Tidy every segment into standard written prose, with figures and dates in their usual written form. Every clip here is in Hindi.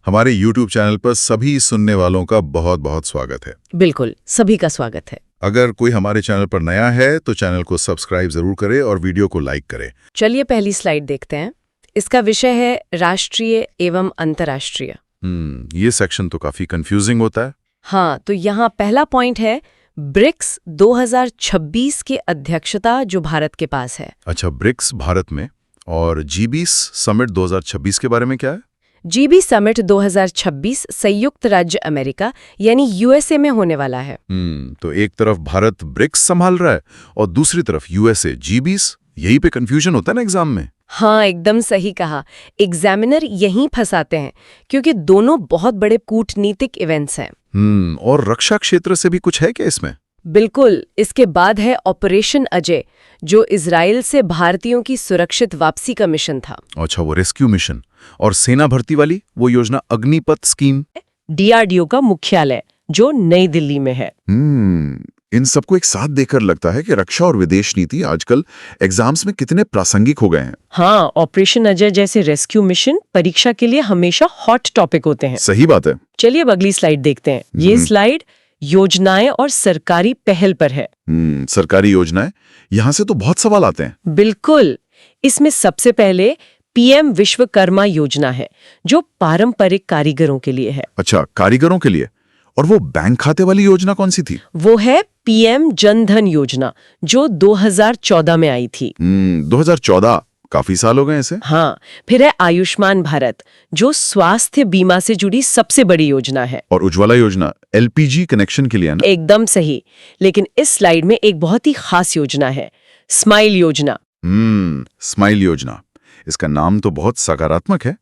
हमारे YouTube चैनल पर सभी सुनने वालों का बहुत बहुत स्वागत है। बिल्कुल, सभी का स्वागत है। अगर कोई हमारे चैनल पर नया है तो चैनल को सब्सक्राइब जरूर करे और वीडियो को लाइक करे। चलिए पहली स्लाइड देखते हैं। इसका विषय है राष्ट्रीय एवं अंतर्राष्ट्रीय। ये सेक्शन तो काफी कंफ्यूजिंग होता है। हाँ, तो यहाँ पहला पॉइंट है ब्रिक्स 2026 की अध्यक्षता जो भारत के पास है। अच्छा, ब्रिक्स भारत में, और G20 समिट 2026 के बारे में क्या है? G20 समिट 2026 संयुक्त राज्य अमेरिका यानी USA में होने वाला है। तो एक तरफ भारत ब्रिक्स संभाल रहा है और दूसरी तरफ USA G20। यही पे कंफ्यूजन होता है ना एग्जाम में। हाँ, एकदम सही कहा। एग्जामिनर यहीं फंसाते हैं क्योंकि दोनों बहुत बड़े कूटनीतिक इवेंट्स हैं। और रक्षा क्षेत्र से भी कुछ है क्या इसमें? बिल्कुल। इसके बाद है ऑपरेशन अजय, जो इजराइल से भारतीयों की सुरक्षित वापसी का मिशन था। अच्छा, वो रेस्क्यू मिशन। और सेना भर्ती वाली वो योजना अग्निपथ स्कीम, DRDO का मुख्यालय जो नई दिल्ली में है। इन सबको एक साथ देखकर लगता है कि रक्षा और विदेश नीति आजकल एग्जाम्स में कितने प्रासंगिक हो गए हैं। हाँ, ऑपरेशन अजय जैसे रेस्क्यू मिशन परीक्षा के लिए हमेशा हॉट टॉपिक होते हैं। सही बात है। चलिए अब अगली स्लाइड देखते हैं। ये स्लाइड योजनाएं और सरकारी पहल पर है। सरकारी योजनाएं, यहाँ से तो बहुत सवाल आते हैं। बिल्कुल। इसमें सबसे पहले PM विश्वकर्मा योजना है जो पारंपरिक कारीगरों के लिए है। अच्छा, कारीगरों के लिए। और वो बैंक खाते वाली योजना कौन सी थी? वो है PM जन धन योजना जो 2014 में आई थी। 2014, काफी साल हो गए इसे। हाँ, फिर है आयुष्मान भारत जो स्वास्थ्य बीमा से जुड़ी सबसे बड़ी योजना है। और उज्ज्वला योजना LPG कनेक्शन के लिए है ना? एकदम सही। लेकिन इस स्लाइड में एक बहुत ही खास योजना है, स्माइल योजना। स्माइल योजना, इसका नाम तो बहुत सकारात्मक है।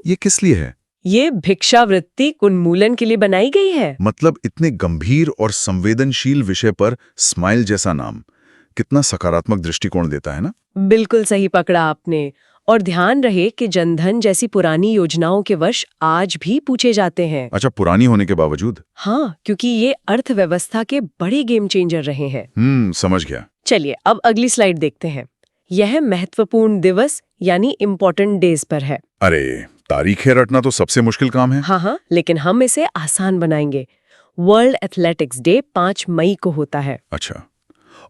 ये किस लिए है? ये भिक्षावृत्ति उन्मूलन के लिए बनाई गई है। मतलब इतने गंभीर और संवेदनशील विषय पर स्माइल जैसा नाम कितना सकारात्मक दृष्टिकोण देता है ना? बिल्कुल सही पकड़ा आपने। और ध्यान रहे कि जनधन जैसी पुरानी योजनाओं के वर्ष आज भी पूछे जाते हैं। अच्छा, पुरानी होने के बावजूद? हाँ, क्योंकि ये अर्थव्यवस्था के बड़े गेम चेंजर रहे हैं। समझ गया। चलिए अब अगली स्लाइड देखते हैं। यह महत्वपूर्ण दिवस यानी इम्पोर्टेंट डेज पर है। अरे, तारीखें रटना तो सबसे मुश्किल काम है। हाँ, लेकिन हम इसे आसान बनाएंगे। वर्ल्ड एथलेटिक्स डे 5 मई को होता है। अच्छा,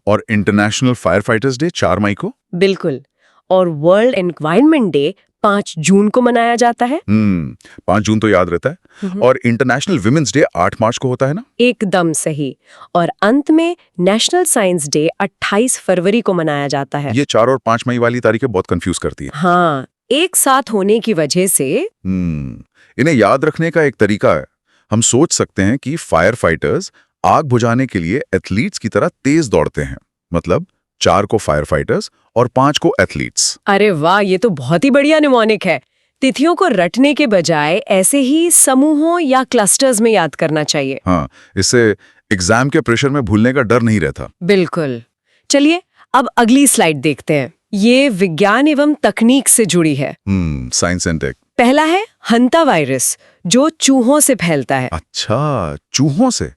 और इंटरनेशनल फायर फाइटर्स डे 4 मई को? बिल्कुल। और वर्ल्ड एनवायरनमेंट डे 5 जून को मनाया जाता है। 5 जून तो याद रहता है। और इंटरनेशनल विमेंस डे 8 मार्च को होता है ना? एकदम सही। और अंत में नेशनल साइंस डे 28 फरवरी को मनाया जाता है। ये 4 और 5 मई वाली तारीखें बहुत कंफ्यूज करती है। हाँ, एक साथ होने की वजह से इन्हें याद रखने का एक तरीका है। हम सोच सकते हैं कि फायर फाइटर्स आग बुझाने के लिए एथलीट्स की तरह तेज दौड़ते हैं। मतलब 4 को फायर फाइटर्स और 5 को एथलीट्स। अरे वाह, ये तो बहुत ही बढ़िया निमोनिक है। तिथियों को रटने के बजाय ऐसे ही समूहों या क्लस्टर्स में याद करना चाहिए। हाँ, इससे एग्जाम के प्रेशर में भूलने का डर नहीं रहता। बिल्कुल। चलिए अब अगली स्लाइड देखते हैं। ये विज्ञान एवं तकनीक से जुड़ी है। Science and tech. पहला है हंता वायरस जो चूहों से फैलता है। अच्छा, चूहों से।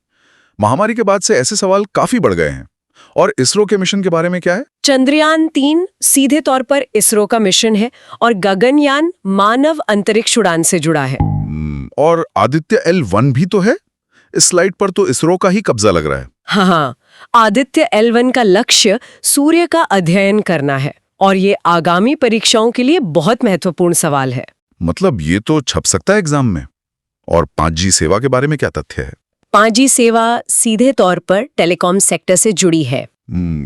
महामारी के बाद से ऐसे सवाल काफी बढ़ गए हैं। और इसरो के मिशन के बारे में क्या है? चंद्रयान 3 सीधे तौर पर इसरो का मिशन है और गगनयान मानव अंतरिक्ष उड़ान से जुड़ा है। और आदित्य L1 भी तो है। इस स्लाइड पर तो इसरो का ही कब्जा लग रहा है। हाँ, आदित्य L1 का लक्ष्य सूर्य का अध्ययन करना है और ये आगामी परीक्षाओं के लिए बहुत महत्वपूर्ण सवाल है। मतलब ये तो छप सकता है एग्जाम में। और 5G सेवा के बारे में क्या तथ्य है? 5G सेवा सीधे तौर पर टेलीकॉम सेक्टर से जुड़ी है।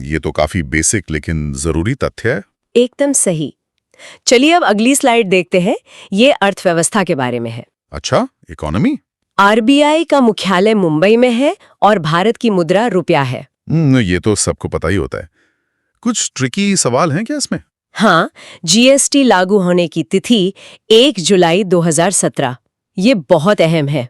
ये तो काफी बेसिक लेकिन जरूरी तथ्य है। एकदम सही। चलिए अब अगली स्लाइड देखते हैं। ये अर्थव्यवस्था के बारे में है। अच्छा, इकोनॉमी। RBI का मुख्यालय मुंबई में है और भारत की मुद्रा रुपया है। ये तो सबको पता ही होता है। कुछ ट्रिकी सवाल हैं क्या इसमें? हाँ, GST लागू होने की तिथि 1 जुलाई 2017। ये बहुत अहम है।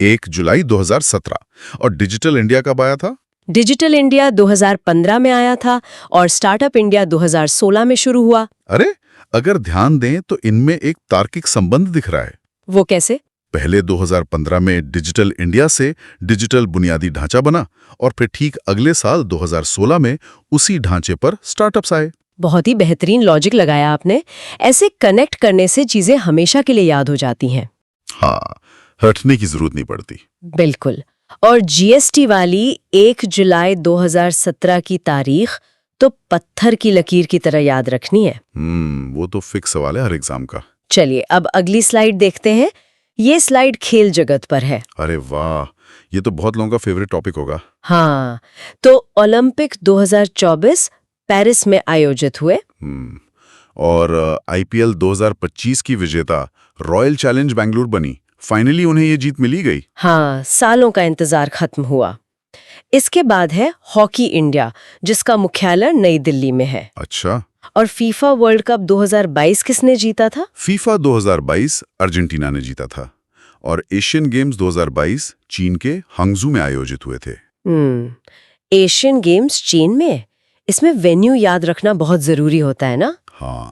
1 जुलाई 2017। और डिजिटल इंडिया कब आया था? डिजिटल इंडिया 2015 में आया था और स्टार्टअप इंडिया 2016 में शुरू हुआ। अरे, अगर ध्यान दें तो इनमें एक तार्किक संबंध दिख रहा है। वो कैसे? पहले 2015 में डिजिटल इंडिया से डिजिटल बुनियादी ढांचा बना और फिर ठीक अगले साल 2016 में उसी ढांचे पर स्टार्टअप्स आए। बहुत ही बेहतरीन लॉजिक लगाया आपने। ऐसे कनेक्ट करने से चीजें हमेशा के लिए याद हो जाती हैं। हाँ, हटने की जरूरत नहीं पड़ती। बिल्कुल। और जीएसटी वाली 1 जुलाई 2017 की तारीख तो पत्थर की लकीर की तरह याद रखनी है। वो तो फिक्स सवाल है हर एग्जाम का। चलिए अब अगली स्लाइड देखते हैं। ये स्लाइड खेल जगत पर है। अरे वाह, ये तो बहुत लोगों का फेवरेट टॉपिक होगा। हाँ, तो ओलंपिक 2024 पेरिस में आयोजित हुए। और आईपीएल 2025 की विजेता रॉयल चैलेंज बेंगलुरु बनी। फाइनली उन्हें ये जीत मिली गई। हाँ, सालों का इंतजार खत्म हुआ। इसके बाद है हॉकी इंडिया, जिसका मुख्यालय नई दिल्ली में है। अच्छा। और फीफा वर्ल्ड कप 2022 किसने जीता था? फीफा 2022 अर्जेंटीना ने जीता था। और एशियन गेम्स 2022 चीन के हंगजू में आयोजित हुए थे। एशियन गेम्स चीन में? इसमें वेन्यू याद रखना बहुत जरूरी होता है ना? हाँ,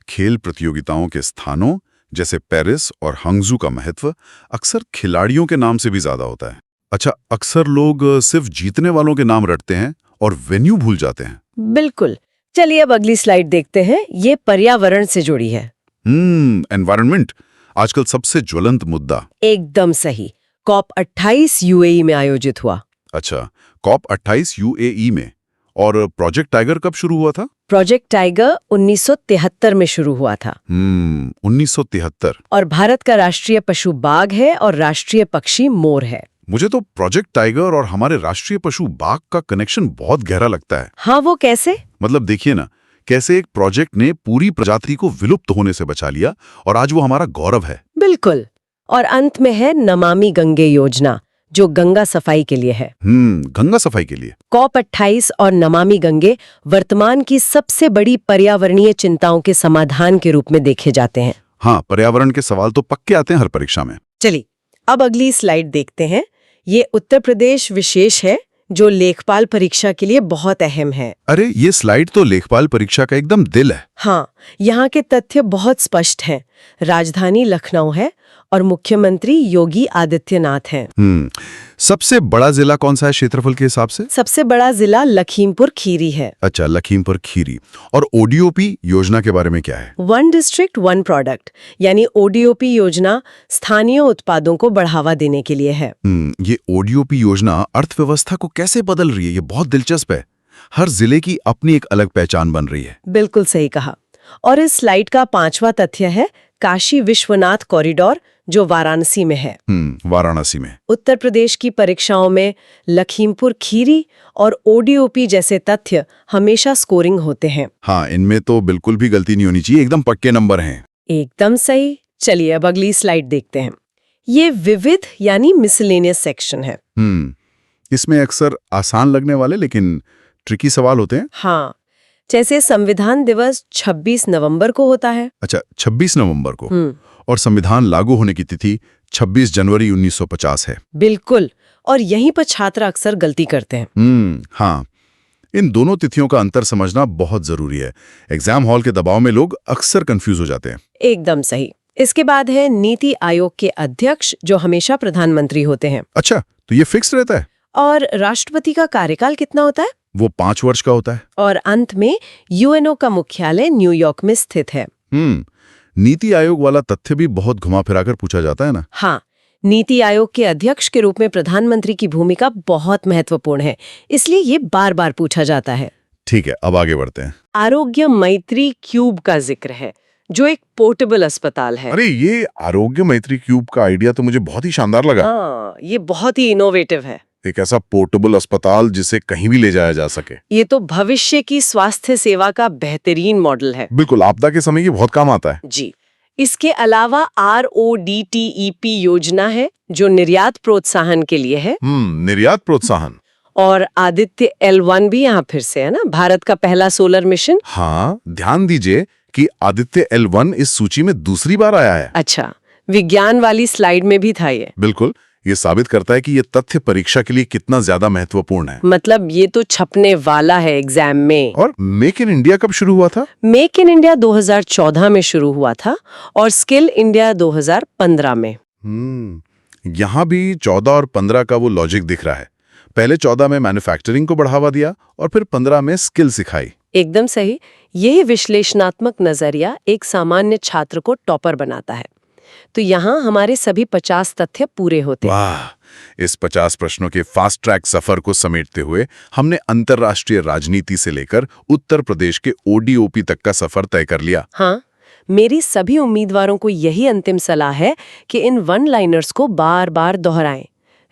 खेल प्रतियोगिताओं के स्थानों जैसे पेरिस और हंगजू का महत्व अक्सर खिलाड़ियों के नाम से भी ज्यादा होता है। अच्छा, अक्सर लोग सिर्फ जीतने वालों के नाम रटते हैं और वेन्यू भूल जाते हैं। बिल्कुल। चलिए अब अगली स्लाइड देखते हैं। ये पर्यावरण से जुड़ी है। एनवायरनमेंट आजकल सबसे ज्वलंत मुद्दा। एकदम सही। कॉप 28 यूएई में आयोजित हुआ। अच्छा, कॉप 28 यूएई में। और प्रोजेक्ट टाइगर कब शुरू हुआ था? प्रोजेक्ट टाइगर 1973 में शुरू हुआ था। 1973। और भारत का राष्ट्रीय पशु बाघ है और राष्ट्रीय पक्षी मोर है। मुझे तो प्रोजेक्ट टाइगर और हमारे राष्ट्रीय पशु बाघ का कनेक्शन बहुत गहरा लगता है। हाँ, वो कैसे? मतलब देखिए ना, कैसे एक प्रोजेक्ट ने पूरी प्रजाति को विलुप्त होने से बचा लिया और आज वो हमारा गौरव है। बिल्कुल। और अंत में है नमामि गंगे योजना, जो गंगा सफाई के लिए है। गंगा सफाई के लिए। कॉप 28 और नमामि गंगे वर्तमान की सबसे बड़ी पर्यावरणीय चिंताओं के समाधान के रूप में देखे जाते हैं। हाँ, पर्यावरण के सवाल तो पक्के आते हैं हर परीक्षा में। चलिए अब अगली स्लाइड देखते हैं। ये उत्तर प्रदेश विशेष है, जो लेखपाल परीक्षा के लिए बहुत अहम है। अरे, ये स्लाइड तो लेखपाल परीक्षा का एकदम दिल है। हाँ, यहाँ के तथ्य बहुत स्पष्ट हैं। राजधानी लखनऊ है और मुख्यमंत्री योगी आदित्यनाथ हैं। सबसे बड़ा जिला कौन सा है क्षेत्रफल के हिसाब से? सबसे बड़ा जिला लखीमपुर खीरी है। अच्छा, लखीमपुर खीरी। और ओडीओपी योजना के बारे में क्या है? 1 डिस्ट्रिक्ट 1 प्रोडक्ट, यानी ओडीओपी योजना स्थानीय उत्पादों को बढ़ावा देने के लिए है। ये ओडीओपी योजना अर्थव्यवस्था को कैसे बदल रही है? ये बहुत दिलचस्प है। हर जिले की अपनी एक अलग पहचान बन रही है। बिल्कुल सही कहा। और इस स्लाइड का 5वां तथ्य है काशी विश्वनाथ कॉरिडोर, जो वाराणसी में है। वाराणसी में। उत्तर प्रदेश की परीक्षाओं में लखीमपुर खीरी और ओडीओपी जैसे तथ्य हमेशा स्कोरिंग होते हैं। हाँ, इनमें तो बिल्कुल भी गलती नहीं होनी चाहिए, एकदम पक्के नंबर हैं। एकदम सही। चलिए अब अगली स्लाइड देखते हैं। ये विविध यानी मिसलेनियस सेक्शन है। इसमें अक्सर आसान लगने वाले लेकिन ट्रिकी सवाल होते हैं। हाँ, जैसे संविधान दिवस 26 नवंबर को होता है। अच्छा, 26 नवंबर को। और संविधान लागू होने की तिथि 26 जनवरी 1950 है। बिल्कुल। और यहीं पर छात्र अक्सर गलती करते हैं। हाँ, इन दोनों तिथियों का अंतर समझना बहुत जरूरी है। एग्जाम हॉल के दबाव में लोग अक्सर कंफ्यूज हो जाते हैं। एकदम सही। इसके बाद है नीति आयोग के अध्यक्ष, जो हमेशा प्रधानमंत्री होते हैं। अच्छा, तो ये फिक्स रहता है? और राष्ट्रपति का कार्यकाल कितना होता है? वो 5 वर्ष का होता है। और अंत में यूएनओ का मुख्यालय न्यूयॉर्क में स्थित है। नीति आयोग वाला तथ्य भी बहुत घुमा फिराकर पूछा जाता है ना? हाँ, नीति आयोग के अध्यक्ष के रूप में प्रधानमंत्री की भूमिका बहुत महत्वपूर्ण है, इसलिए ये बार बार पूछा जाता है। ठीक है, अब आगे बढ़ते हैं। आरोग्य मैत्री क्यूब का जिक्र है, जो एक पोर्टेबल अस्पताल है। अरे, ये आरोग्य मैत्री क्यूब का आइडिया तो मुझे बहुत ही शानदार लगा। हाँ, ये बहुत ही इनोवेटिव है। एक ऐसा पोर्टेबल अस्पताल जिसे कहीं भी ले जाया जा सके। ये तो भविष्य की स्वास्थ्य सेवा का बेहतरीन मॉडल है। बिल्कुल, आपदा के समय ये बहुत काम आता है। जी। इसके अलावा RODTEP योजना है, जो निर्यात प्रोत्साहन के लिए है। निर्यात प्रोत्साहन। और आदित्य L1 भी यहाँ फिर से है ना, भारत का पहला सोलर मिशन। हाँ, ध्यान दीजिए कि आदित्य L1 इस सूची में दूसरी बार आया है। अच्छा, विज्ञान वाली स्लाइड में भी था ये। बिल्कुल, ये साबित करता है कि ये तथ्य परीक्षा के लिए कितना ज्यादा महत्वपूर्ण है। मतलब ये तो छपने वाला है एग्जाम में। और मेक इन इंडिया कब शुरू हुआ था? मेक इन इंडिया 2014 में शुरू हुआ था और स्किल इंडिया 2015 में। यहाँ भी 14 और 15 का वो लॉजिक दिख रहा है। पहले 14 में मैन्युफैक्चरिंग को बढ़ावा दिया और फिर 15 में स्किल सिखाई। एकदम सही। यही विश्लेषणात्मक नजरिया एक सामान्य छात्र को टॉपर बनाता है। तो यहाँ हमारे सभी 50 तथ्य पूरे होते हैं। वाह, इस 50 प्रश्नों के फास्ट ट्रैक सफर को समेटते हुए हमने अंतर्राष्ट्रीय राजनीति से लेकर उत्तर प्रदेश के ओडीओपी तक का सफर तय कर लिया। हाँ, मेरी सभी उम्मीदवारों को यही अंतिम सलाह है कि इन वन लाइनर्स को बार बार दोहराएं।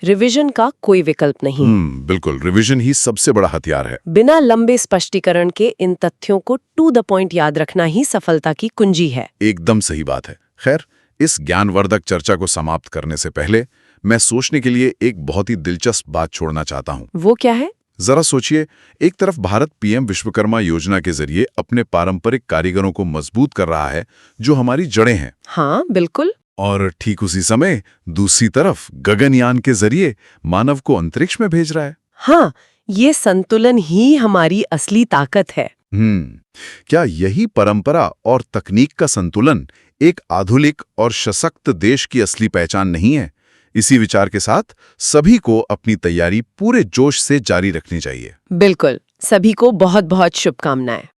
रिवीजन का कोई विकल्प नहीं। बिल्कुल, रिवीजन ही सबसे बड़ा हथियार है। बिना लंबे स्पष्टीकरण के इन तथ्यों को टू द पॉइंट याद रखना ही सफलता की कुंजी है। एकदम सही बात है। खैर, इस ज्ञानवर्धक चर्चा को समाप्त करने से पहले मैं सोचने के लिए एक बहुत ही दिलचस्प बात छोड़ना चाहता हूँ। वो क्या है? जरा सोचिए, एक तरफ भारत पीएम विश्वकर्मा योजना के जरिए अपने पारंपरिक कारीगरों को मजबूत कर रहा है, जो हमारी जड़ें हैं। हाँ, बिल्कुल। और ठीक उसी समय दूसरी तरफ गगनयान के जरिए मानव को अंतरिक्ष में भेज रहा है। हाँ, ये संतुलन ही हमारी असली ताकत है। क्या यही परंपरा और तकनीक का संतुलन एक आधुनिक और सशक्त देश की असली पहचान नहीं है? इसी विचार के साथ सभी को अपनी तैयारी पूरे जोश से जारी रखनी चाहिए। बिल्कुल। सभी को बहुत बहुत शुभकामनाएं।